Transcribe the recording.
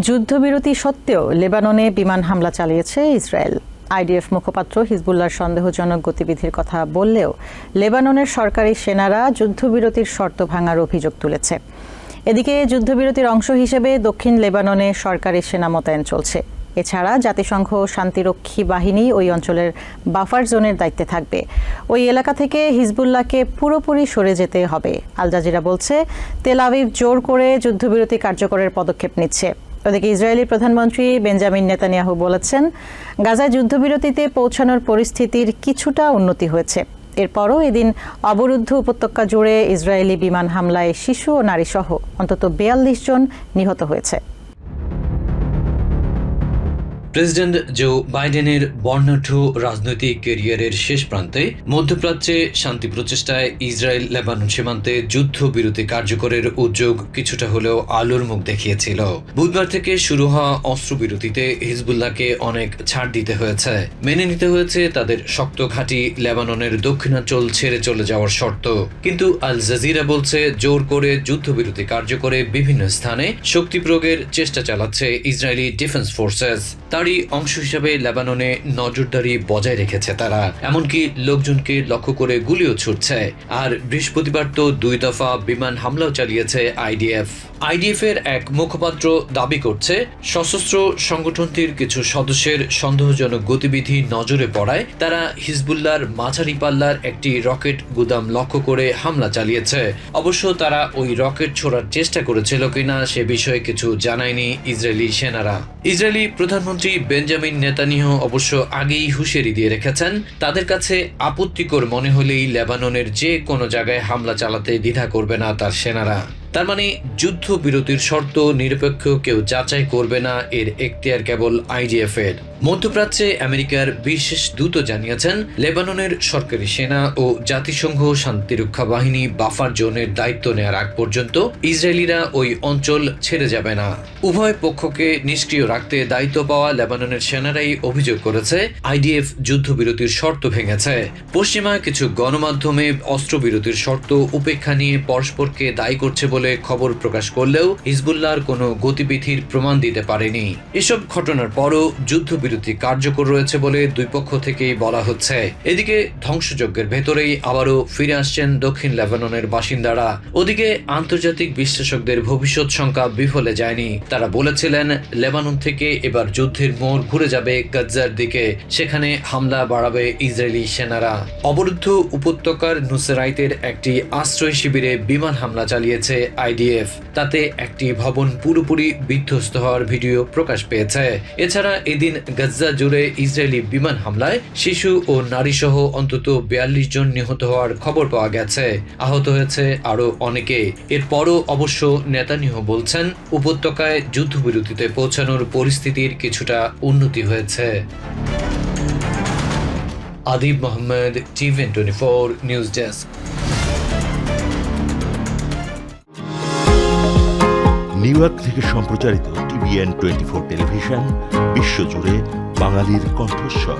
যুদ্ধবিরতি সত্ত্বেও লেবাননে বিমান হামলা চালিয়েছে ইসরায়েল। আইডিএফ মুখপাত্র হিজবুল্লাহর সন্দেহজনক গতিবিধির কথা বললেও লেবাননের সরকারি সেনারা যুদ্ধবিরতির শর্ত ভাঙার অভিযোগ তুলেছে। এদিকে যুদ্ধবিরতির অংশ হিসেবে দক্ষিণ লেবাননে সরকারি সেনা মোতায়েন চলছে। এছাড়া জাতিসংঘ শান্তিরক্ষী বাহিনী ওই অঞ্চলের বাফার জোনের দায়িত্বে থাকবে। ওই এলাকা থেকে হিজবুল্লাহকে পুরোপুরি সরে যেতে হবে। আল জাজিরা বলছে, তেল আবিব জোর করে যুদ্ধবিরতি কার্যকরের পদক্ষেপ নিচ্ছে। ওদিকে ইসরায়েলি প্রধানমন্ত্রী বেঞ্জামিন নেতানিয়াহু বলেছেন, গাজায় যুদ্ধবিরতিতে পৌঁছানোর পরিস্থিতির কিছুটা উন্নতি হয়েছে। এরপরও এদিন অবরুদ্ধ উপত্যকা জুড়ে ইসরায়েলি বিমান হামলায় শিশু ও নারীসহ অন্তত ৪২ জন নিহত হয়েছে। প্রেসিডেন্ট জো বাইডেনের বর্ণাঢ্য রাজনৈতিক ক্যারিয়ারের শেষ প্রান্তে মধ্যপ্রাচ্যে শান্তি প্রচেষ্টায় ইসরায়েল লেবানন সীমান্তে যুদ্ধবিরতি কার্যকরের উদ্যোগ কিছুটা হলেও আলোর মুখ দেখিয়েছিল। বুধবার থেকে শুরু হওয়া অস্ত্রবিরতিতে হিজবুল্লাহকে অনেক ছাড় দিতে হয়েছে। মেনে নিতে হয়েছে তাদের শক্ত ঘাঁটি লেবাননের দক্ষিণাঞ্চল ছেড়ে চলে যাওয়ার শর্ত। কিন্তু আল জাজিরা বলছে, জোর করে যুদ্ধবিরতি কার্যকরে বিভিন্ন স্থানে শক্তি প্রয়োগের চেষ্টা চালাচ্ছে ইসরায়েলি ডিফেন্স ফোর্সেস। তারই অংশ হিসেবে লেবাননে নজরদারি বজায় রেখেছে তারা, এমনকি লোকজনকে লক্ষ্য করে গুলিও ছুটছে। আর বৃহস্পতিবার তো 2 দফা বিমান হামলাও চালিয়েছে আইডিএফ এর এক মুখপাত্র দাবি করছে, সশস্ত্র সংগঠনটির কিছু সদস্যের সন্দেহজনক গতিবিধি নজরে পড়ায় তারা হিজবুল্লাহর মাঝারি পাল্লার একটি রকেট গুদাম লক্ষ্য করে হামলা চালিয়েছে। অবশ্য তারা ওই রকেট ছোড়ার চেষ্টা করেছিল কিনা সে বিষয়ে কিছু জানায়নি ইসরায়েলি সেনারা। ইসরায়েলি প্রধানমন্ত্রী বেঞ্জামিন নেতানিয়াহু অবশ্য আগেই হুঁশিয়ারি দিয়ে রেখেছেন, তাদের কাছে আপত্তিকর মনে হলেই লেবাননের যে কোনো জায়গায় হামলা চালাতে দ্বিধা করবে না তার সেনারা। তার মানে যুদ্ধবিরতির শর্ত নিরপেক্ষ কেউ যাচাই করবে না, এর এখতিয়ার কেবল আইডিএফ এর। মধ্যপ্রাচ্যে আমেরিকার বিশেষ দূত জানিয়েছেন, লেবাননের সরকারি সেনা ও জাতিসংঘ শান্তিরক্ষা বাহিনী বাফার জোনের দায়িত্ব নেওয়ার আগ পর্যন্ত ইসরায়েলিরা ওই অঞ্চল ছেড়ে যাবে না। উভয় পক্ষকে নিষ্ক্রিয় রাখতে দায়িত্ব পাওয়া লেবাননের সেনারাই অভিযোগ করেছে, আইডিএফ যুদ্ধবিরতির শর্ত ভেঙেছে। পশ্চিমা কিছু গণমাধ্যমে অস্ত্রবিরতির শর্ত উপেক্ষা নিয়ে পরস্পরকে দায়ী করছে বলে খবর প্রকাশ করলেও হিজবুল্লাহর কোনো গতিবিধির প্রমাণ দিতে পারেনি। এসব ঘটনার পরও যুদ্ধবিরতি কার্যকর রয়েছে বলে দুই পক্ষ থেকেই বলা হচ্ছে। এদিকে ধ্বংসযজ্ঞের ভেতরেই আবারও ফিরে আসছেন দক্ষিণ লেবাননের বাসিন্দারা। ওদিকে আন্তর্জাতিক বিশ্লেষকদের ভবিষ্যৎ সংখ্যা বিফলে যায়নি। তারা বলেছিলেন, লেবানন থেকে এবার যুদ্ধের মোড় ঘুরে যাবে গাজ্জার দিকে, সেখানে হামলা বাড়াবে ইসরায়েলি সেনারা। অবরুদ্ধ উপত্যকার নুসেরাইতের একটি আশ্রয় শিবিরে বিমান হামলা চালিয়েছে আইডিএফ। তাতে একটি ভবন পুরোপুরি বিধ্বস্ত হওয়ার ভিডিও প্রকাশ পেয়েছে। এছাড়া এদিন গাজ্জা জুড়ে ইসরায়েলি বিমান হামলায় শিশু ও নারী সহ অন্তত ৪২ জন নিহত হওয়ার খবর পাওয়া গেছে। আহত হয়েছে আরো অনেকে। এরপরও অবশ্য নেতানিয়াহু বলছেন, উপত্যকায় যুদ্ধবিরতিতে পৌঁছানোর পরিস্থিতির কিছুটা উন্নতি হয়েছে। Adib Mohammad, TVN24 news desk. New York থেকে সম্প্রচারিত TVN24 টেলিভিশন বিশ্বজুড়ে বাঙালির কণ্ঠস্বর।